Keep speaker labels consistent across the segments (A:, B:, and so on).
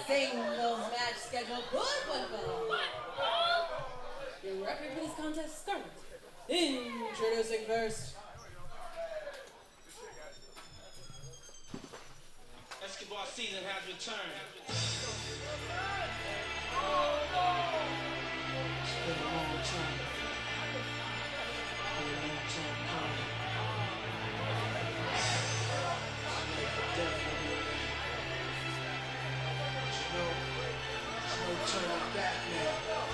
A: singles match scheduled for one fall. Your referee for this contest starts. Introducing first.
B: Basketball season has returned. It's been a long time. Turning back now.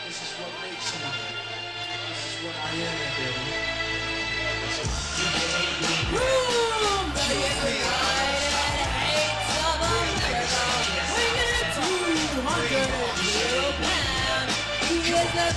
B: This is what makes me. This is what I am, baby.
A: He is the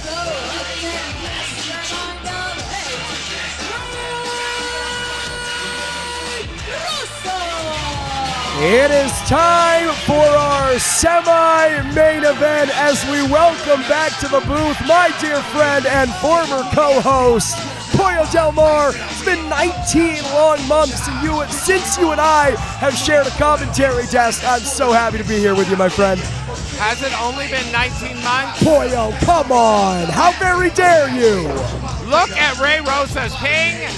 C: It is time for our semi-main event as we welcome back to the booth my dear friend and former co-host, Pollo Del Mar. It's been 19 long months since you and I have shared a commentary desk. I'm so happy to be here with you, my friend.
D: Has it only been 19 months?
C: Pollo, come on. How very dare you?
D: Look at Ray Rosas paying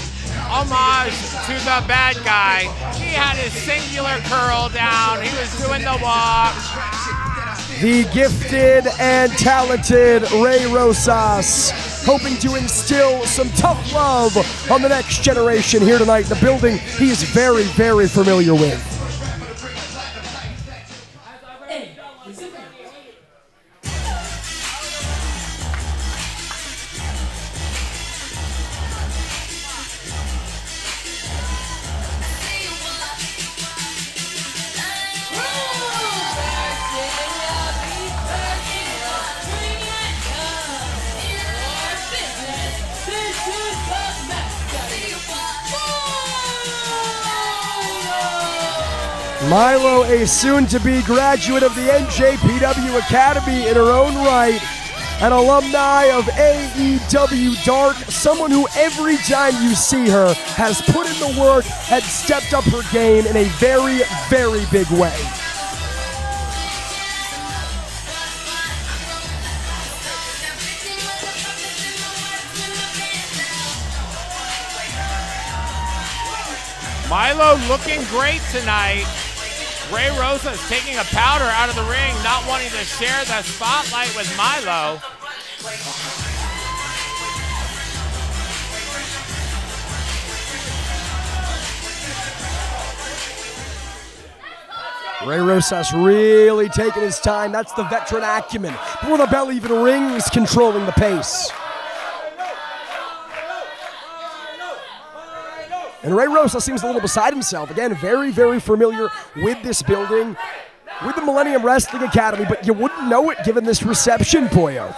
D: homage to the bad guy. He had his singular curl down. He was doing the walk.
C: The gifted and talented Ray Rosas, hoping to instill some tough love on the next generation here tonight in the building he is very, very familiar with. Milo, a soon-to-be graduate of the NJPW Academy in her own right, an alumni of AEW Dark, someone who every time you see her has put in the work and stepped up her game in a very, very big way.
D: Milo looking great tonight. Ray Rosas taking a powder out of the ring, not wanting to share the spotlight with Milo.
C: Ray Rosas really taking his time. That's the veteran acumen. Before the bell even rings, controlling the pace. And Ray Rosas seems a little beside himself. Again, very, very familiar with this building, with the Millennium Wrestling Academy, but you wouldn't know it given this reception, Pollo.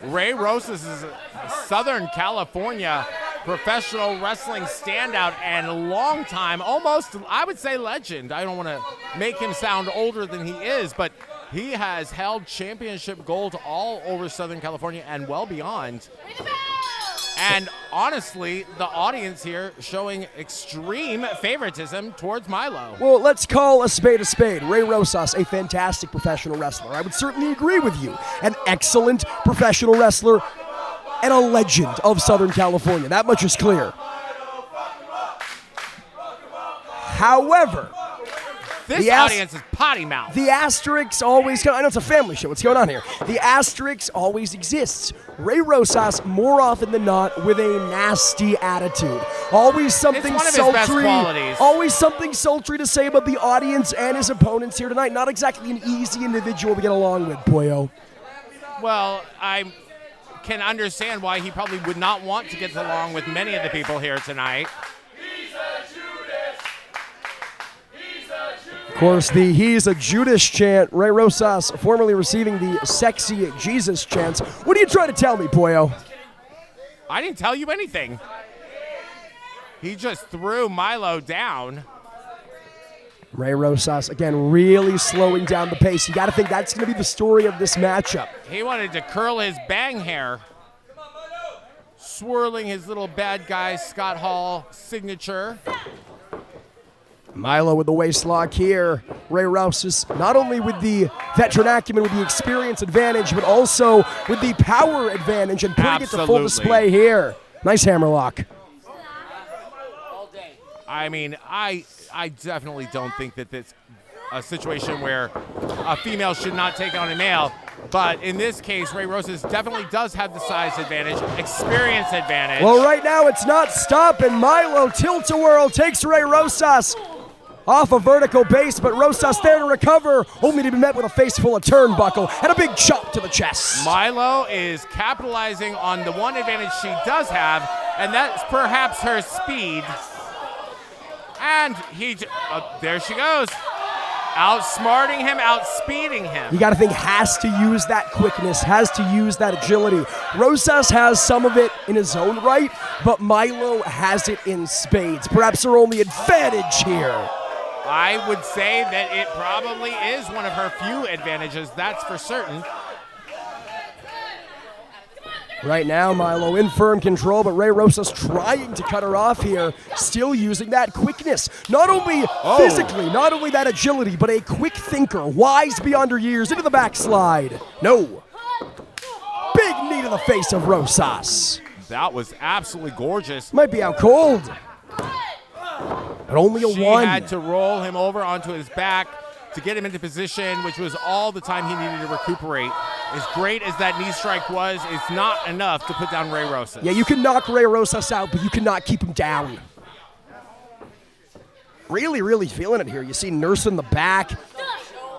D: Ray Rosas is a Southern California professional wrestling standout and long time, almost, I would say, legend. I don't want to make him sound older than he is, but he has held championship gold all over Southern California and well beyond. And honestly, the audience here showing extreme favoritism towards Milo.
C: Well, let's call a spade a spade. Ray Rosas, a fantastic professional wrestler. I would certainly agree with you. An excellent professional wrestler and a legend of Southern California. That much is clear. However,
D: this audience is potty mouth.
C: The asterisk always, I know it's a family show, what's going on here? The asterisk always exists. Ray Rosas, more often than not, with a nasty attitude. Always something
D: it's one of
C: sultry.
D: His best qualities.
C: Always something sultry to say about the audience and his opponents here tonight. Not exactly an easy individual to get along with, Pollo.
D: Well, I can understand why he probably would not want to get along with many of the people here tonight.
C: Of course, the "He's a Judas" chant, Ray Rosas formerly receiving the "Sexy Jesus" chants. What are you trying to tell me, Pollo?
D: I didn't tell you anything. He just threw Milo down.
C: Ray Rosas, again, really slowing down the pace. You got to think that's going to be the story of this matchup.
D: He wanted to curl his bang hair, swirling his little bad guy Scott Hall signature.
C: Milo with the waist lock here. Ray Rosas, not only with the veteran acumen, with the experience advantage, but also with the power advantage and putting it to full display here. Nice hammerlock.
D: I mean, I definitely don't think that it's a situation where a female should not take on a male. But in this case, Ray Rosas definitely does have the size advantage, experience advantage.
C: Well, right now it's not stopping. Milo tilt-a-whirl takes Ray Rosas off a vertical base, but Rosas there to recover, only to be met with a face full of turnbuckle and a big chop to the chest.
D: Milo is capitalizing on the one advantage she does have, and that's perhaps her speed. And there she goes. Outsmarting him, outspeeding him.
C: You got to think has to use that quickness, has to use that agility. Rosas has some of it in his own right, but Milo has it in spades. Perhaps her only advantage here.
D: I would say that it probably is one of her few advantages, that's for certain.
C: Right now, Milo in firm control, but Ray Rosas trying to cut her off here, still using that quickness. Not only physically, not only that agility, but a quick thinker, wise beyond her years, into the backslide. No. Big knee to the face of Rosas.
D: That was absolutely gorgeous.
C: Might be out cold. But only a one.
D: She had to roll him over onto his back to get him into position, which was all the time he needed to recuperate. As great as that knee strike was, it's not enough to put down Ray Rosas.
C: Yeah, you can knock Ray Rosas out, but you cannot keep him down. Really, really feeling it here. You see Nurse in the back,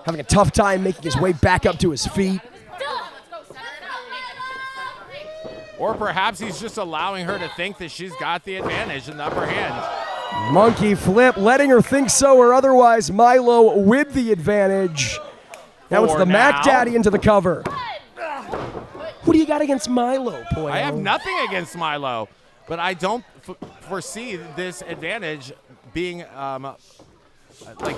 C: having a tough time making his way back up to his feet.
D: Or perhaps he's just allowing her to think that she's got the advantage in the upper hand.
C: Monkey flip, letting her think so or otherwise. Milo with the advantage. Now it's the MacDaddy into the cover. Who do you got against Milo, Poyo?
D: I have nothing against Milo, but I don't foresee this advantage being like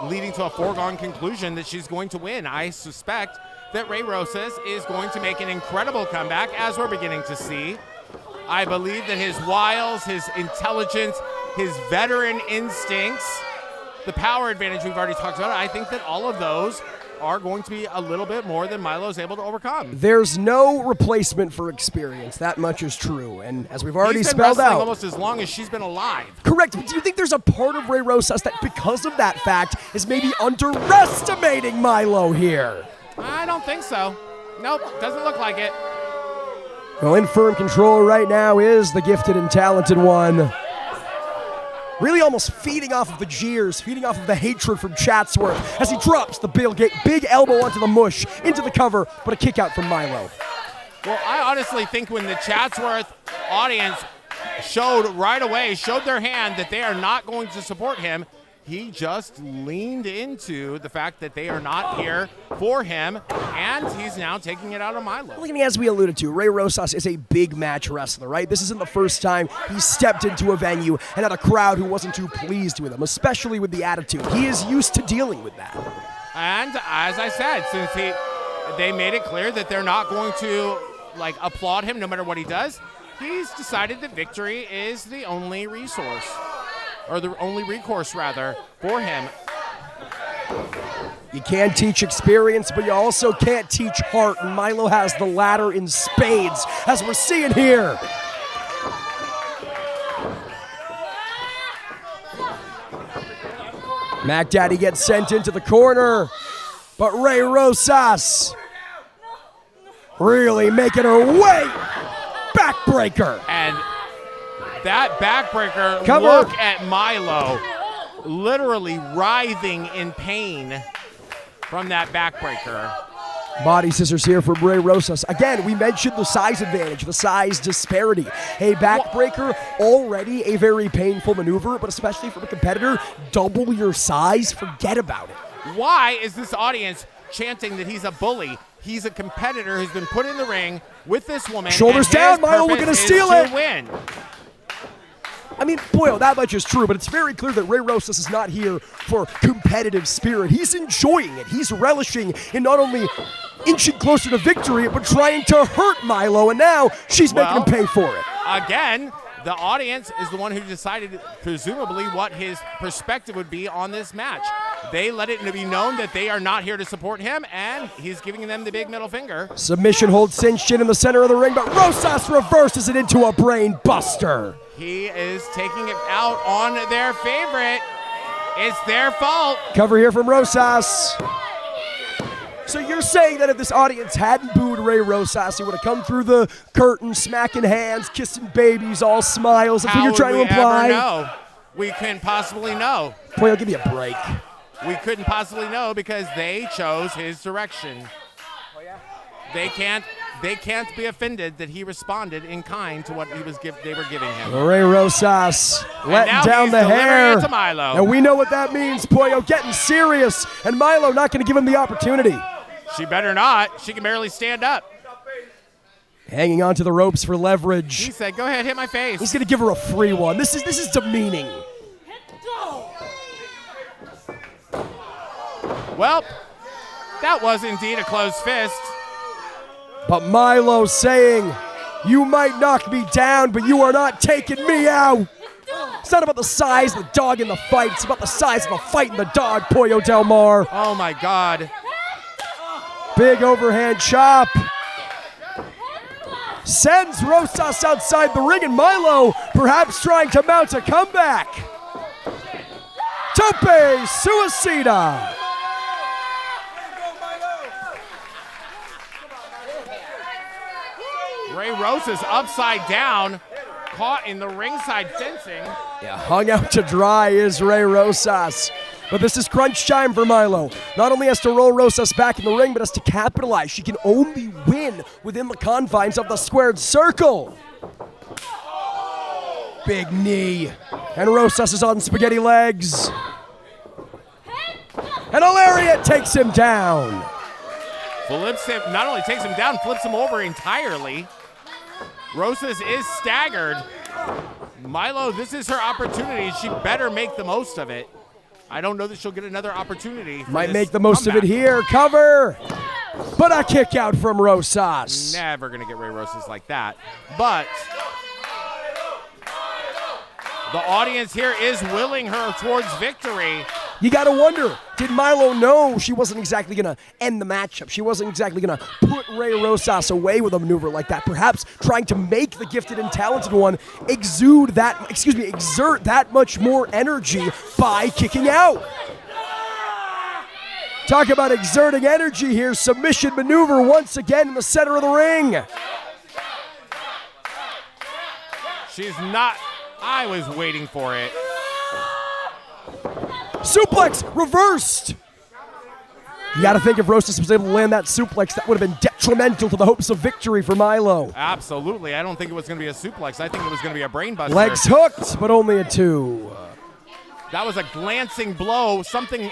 D: leading to a foregone conclusion that she's going to win. I suspect that Ray Rosas is going to make an incredible comeback, as we're beginning to see. I believe that his wiles, his intelligence, his veteran instincts, the power advantage we've already talked about, I think that all of those are going to be a little bit more than Milo's able to overcome.
C: There's no replacement for experience. That much is true. And as we've already spelled out,
D: almost as long as she's been alive.
C: Correct. But do you think there's a part of Ray Rosas that, because of that fact, is maybe underestimating Milo here?
D: I don't think so. Nope, doesn't look like it.
C: Well, in firm control right now is the gifted and talented one. Really almost feeding off of the jeers, feeding off of the hatred from Chatsworth as he drops the big elbow onto the mush, into the cover, but a kick out from Milo.
D: Well, I honestly think when the Chatsworth audience showed their hand that they are not going to support him, he just leaned into the fact that they are not here for him, and he's now taking it out of Milo.
C: Well, I mean, as we alluded to, Ray Rosas is a big match wrestler, right? This isn't the first time he stepped into a venue and had a crowd who wasn't too pleased with him, especially with the attitude. He is used to dealing with that.
D: And as I said, since they made it clear that they're not going to applaud him no matter what he does, he's decided that victory is the only resource. Or the only recourse, rather, for him.
C: You can teach experience, but you also can't teach heart, and Milo has the latter in spades, as we're seeing here. MacDaddy gets sent into the corner, but Ray Rosas really making her way. Backbreaker.
D: And that backbreaker,
C: Cover.
D: Look at Milo literally writhing in pain from that backbreaker.
C: Body scissors here for Ray Rosas. Again, we mentioned the size advantage, the size disparity. A backbreaker, already a very painful maneuver, but especially from a competitor, double your size, forget about it.
D: Why is this audience chanting that he's a bully? He's a competitor who's been put in the ring with this woman.
C: Shoulders down, Milo looking to steal it.
D: Win.
C: I mean, boy, that much is true, but it's very clear that Ray Rosas is not here for competitive spirit. He's enjoying it. He's relishing in not only inching closer to victory, but trying to hurt Milo, and now she's making him pay for it.
D: Again, the audience is the one who decided, presumably, what his perspective would be on this match. They let it be known that they are not here to support him, and he's giving them the big middle finger.
C: Submission hold cinched in the center of the ring, but Rosas reverses it into a brain buster.
D: He is taking it out on their favorite. It's their fault.
C: Cover here from Rosas. So you're saying that if this audience hadn't booed Ray Rosas, he would have come through the curtain, smacking hands, kissing babies, all smiles. That's what you're trying to imply.
D: How would we ever know? We couldn't possibly know.
C: Boy, I'll give you a break.
D: We couldn't possibly know because they chose his direction. They can't be offended that he responded in kind to what they were giving him.
C: Ray Rosas letting down the hair.
D: It to Milo.
C: And we know what that means. Pollo getting serious, and Milo not going to give him the opportunity.
D: She better not. She can barely stand up.
C: Hanging onto the ropes for leverage.
D: He said, "Go ahead, hit my face."
C: He's going to give her a free one. This is demeaning.
D: Well, that was indeed a closed fist.
C: But Milo saying, "You might knock me down, but you are not taking me out." It's not about the size of the dog in the fight. It's about the size of the fight in the dog, Pollo Del Mar.
D: Oh, my God.
C: Big overhand chop. Sends Rosas outside the ring, and Milo perhaps trying to mount a comeback. Tope Suicida.
D: Ray Rosas upside down, caught in the ringside fencing.
C: Yeah, hung out to dry is Ray Rosas. But this is crunch time for Milo. Not only has to roll Rosas back in the ring, but has to capitalize. She can only win within the confines of the squared circle. Big knee. And Rosas is on spaghetti legs. And a lariat takes him down.
D: Flips him, not only takes him down, flips him over entirely. Rosas is staggered. Milo, this is her opportunity. She better make the most of it. I don't know that she'll get another opportunity.
C: Might make the most of it here. Cover. But a kick out from Rosas.
D: Never going to get Ray Rosas like that. But the audience here is willing her towards victory.
C: You got to wonder, did Milo know she wasn't exactly going to end the matchup? She wasn't exactly going to put Ray Rosas away with a maneuver like that. Perhaps trying to make the gifted and talented one exert that much more energy by kicking out. Talk about exerting energy here. Submission maneuver once again in the center of the ring.
D: She's not. I was waiting for it.
C: Suplex reversed. You got to think if Rosas was able to land that suplex, that would have been detrimental to the hopes of victory for Milo.
D: Absolutely. I don't think it was going to be a suplex. I think it was going to be a brain buster.
C: Legs hooked, but only a 2.
D: That was a glancing blow, something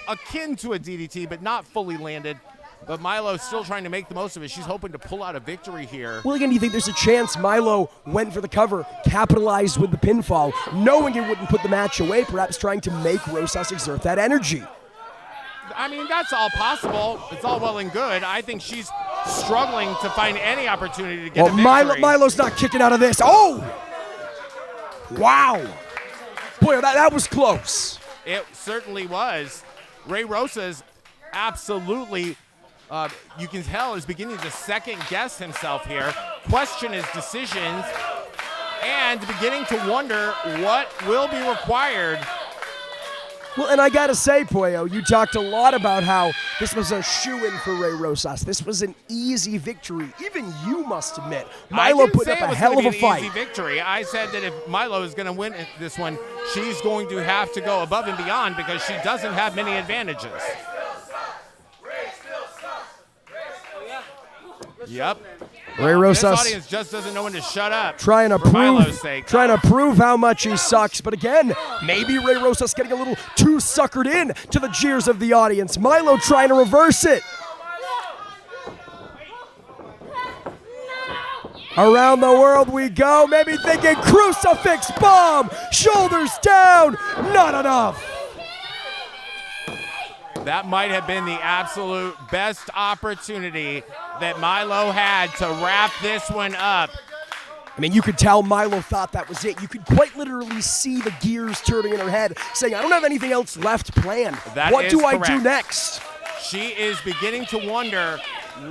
D: akin to a DDT, but not fully landed. But Milo's still trying to make the most of it. She's hoping to pull out a victory here.
C: Well, again, do you think there's a chance Milo went for the cover, capitalized with the pinfall, knowing it wouldn't put the match away, perhaps trying to make Rosas exert that energy?
D: I mean, that's all possible. It's all well and good. I think she's struggling to find any opportunity to get a victory.
C: Milo's not kicking out of this. Oh! Wow. Boy, that was close.
D: It certainly was. Ray Rosas absolutely, you can tell, is beginning to second guess himself here, question his decisions, and beginning to wonder what will be required.
C: Well, and I got to say, Pollo, you talked a lot about how this was a shoo-in for Ray Rosas. This was an easy victory. Even you must admit. Milo put up a hell of a fight.
D: Easy victory. I said that if Milo is going to win this one, she's going to have to go above and beyond because she doesn't have many advantages. Yep.
C: Ray Rosas,
D: this audience just doesn't know when to shut up.
C: Trying to prove how much he sucks. But again, maybe Ray Rosas getting a little too suckered in to the jeers of the audience. Milo trying to reverse it. Around the world we go, maybe thinking crucifix bomb, shoulders down, not enough.
D: That might have been the absolute best opportunity that Milo had to wrap this one up.
C: I mean, you could tell Milo thought that was it. You could quite literally see the gears turning in her head, saying, I don't have anything else left planned. What do I do next?
D: She is beginning to wonder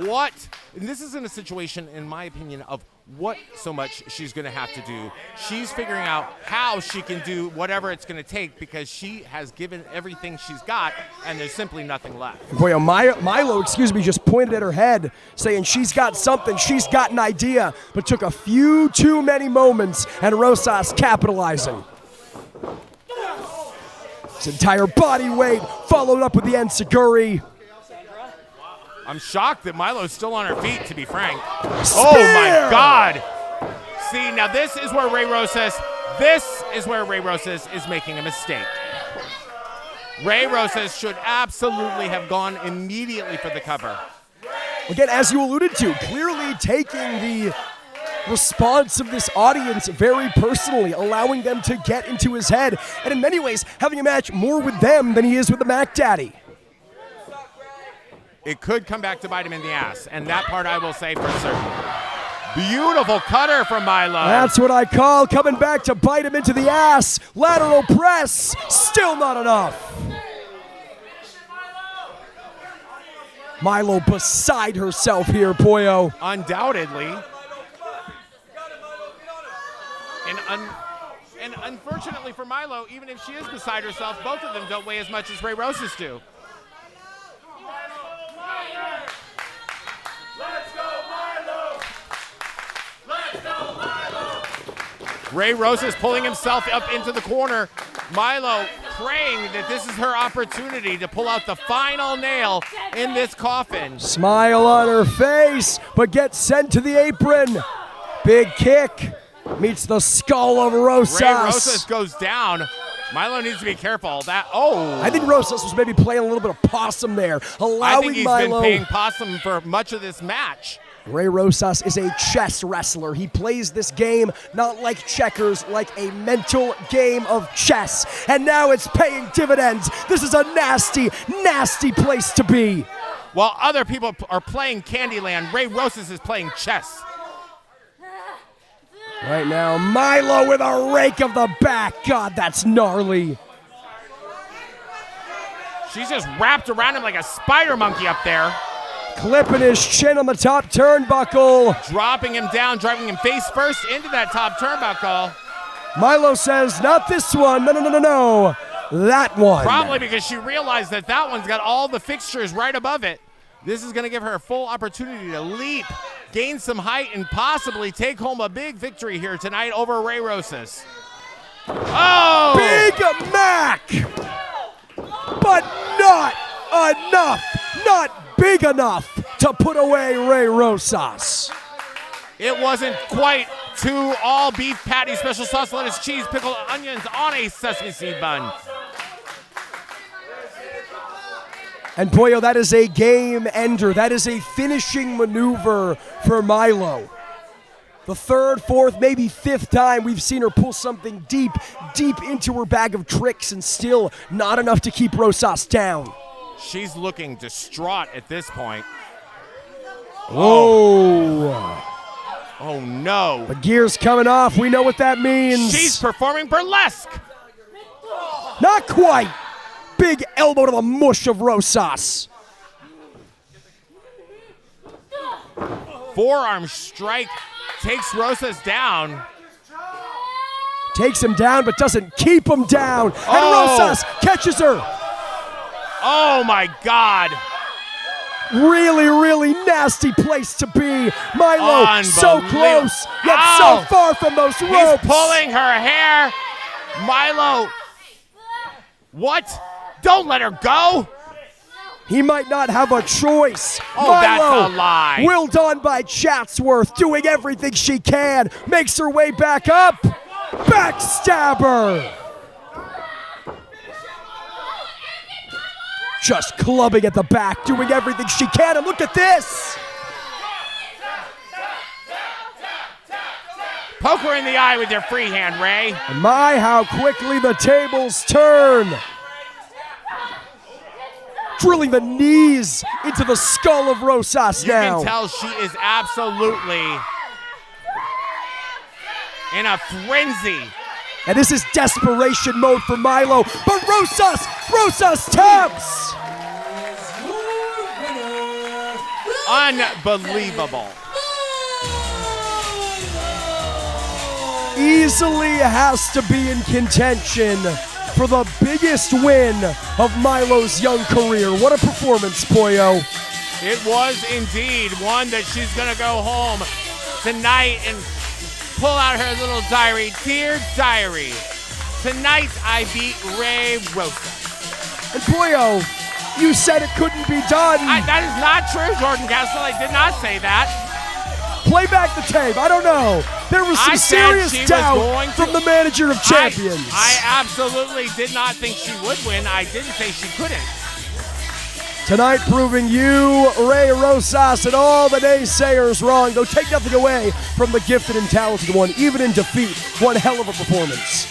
D: what, and this is in a situation, in my opinion, of what so much she's going to have to do. She's figuring out how she can do whatever it's going to take because she has given everything she's got, and there's simply nothing left.
C: Boy, Milo, just pointed at her head, saying she's got something, she's got an idea, but took a few too many moments, and Rosas capitalizing. His entire body weight followed up with the enziguri.
D: I'm shocked that Milo's still on her feet, to be frank.
C: Spear!
D: Oh my God! See, now this is where Ray Rosas is making a mistake. Ray Rosas should absolutely have gone immediately for the cover.
C: Again, as you alluded to, clearly taking the response of this audience very personally, allowing them to get into his head, and in many ways, having a match more with them than he is with the MacDaddy.
D: It could come back to bite him in the ass, and that part I will say for certain. Beautiful cutter from Milo.
C: That's what I call coming back to bite him into the ass. Lateral press, still not enough. Milo beside herself here, Pollo.
D: Undoubtedly. And unfortunately for Milo, even if she is beside herself, both of them don't weigh as much as Ray Rosas do. Ray Rosas pulling himself up into the corner. Milo praying that this is her opportunity to pull out the final nail in this coffin.
C: Smile on her face, but gets sent to the apron. Big kick meets the skull of Rosas.
D: Ray Rosas goes down. Milo needs to be careful. I
C: think Rosas was maybe playing a little bit of possum there, allowing
D: I think he's
C: Milo.
D: been playing possum for much of this match.
C: Ray Rosas is a chess wrestler. He plays this game not like checkers, like a mental game of chess. And now it's paying dividends. This is a nasty, nasty place to be.
D: While other people are playing Candyland, Ray Rosas is playing chess.
C: Right now, Milo with a rake of the back. God, that's gnarly.
D: She's just wrapped around him like a spider monkey up there.
C: Clipping his chin on the top turnbuckle.
D: Dropping him down, driving him face first into that top turnbuckle.
C: Milo says, not this one. No. That one.
D: Probably because she realized that one's got all the fixtures right above it. This is going to give her a full opportunity to leap, gain some height, and possibly take home a big victory here tonight over Ray Rosas. Oh!
C: Big Mac! But not enough. Not big enough to put away Ray Rosas.
D: It wasn't quite 2 all beef patties, special sauce, lettuce, cheese, pickle, onions on a sesame seed bun.
C: And Pollo, that is a game ender. That is a finishing maneuver for Milo. The 3rd, 4th, maybe 5th time we've seen her pull something deep into her bag of tricks, and still not enough to keep Rosas down.
D: She's looking distraught at this point.
C: Oh
D: no.
C: The gear's coming off. We know what that means.
D: She's performing burlesque.
C: Not quite. Big elbow to the mush of Rosas.
D: Forearm strike takes Rosas down.
C: Takes him down, but doesn't keep him down. And Rosas catches her.
D: Oh my God.
C: Really, really nasty place to be. Milo so close, yet so far from those ropes.
D: He's pulling her hair. Milo. What? Don't let her go.
C: He might not have a choice.
D: Oh,
C: Milo,
D: that's a lie.
C: Willed on by Chatsworth, doing everything she can. Makes her way back up. Backstabber. Just clubbing at the back, doing everything she can. And look at this.
D: Poke her in the eye with your free hand, Ray.
C: And my, how quickly the tables turn. Drilling the knees into the skull of Rosas now.
D: You can tell she is absolutely in a frenzy.
C: And this is desperation mode for Milo, but Rosas taps!
D: Unbelievable.
C: Easily has to be in contention for the biggest win of Milo's young career. What a performance, Pollo.
D: It was indeed one that she's going to go home tonight and pull out her little diary. Dear diary, tonight I beat Ray Rosas.
C: And Pollo, you said it couldn't be done.
D: That is not true, Jordan Kessel. I did not say that.
C: Play back the tape. I don't know. There was some serious doubt from the manager of champions.
D: I absolutely did not think she would win. I didn't say she couldn't.
C: Tonight proving you, Ray Rosas, and all the naysayers wrong, though take nothing away from the gifted and talented one, even in defeat. One hell of a performance.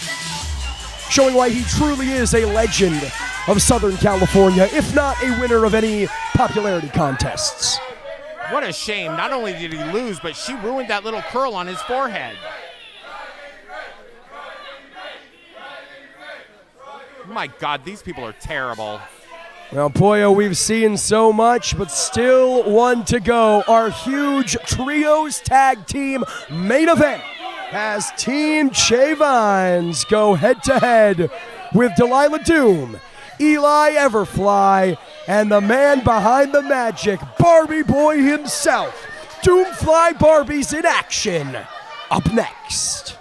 C: Showing why he truly is a legend of Southern California, if not a winner of any popularity contests.
D: What a shame. Not only did he lose, but she ruined that little curl on his forehead. My God, these people are terrible.
C: Well, Pollo, we've seen so much, but still one to go. Our huge trios tag team main event as Team Chavines go head-to-head with Delilah Doom, Eli Everfly, and the man behind the magic, Barbie Boy himself. Doomfly Barbie's in action. Up next.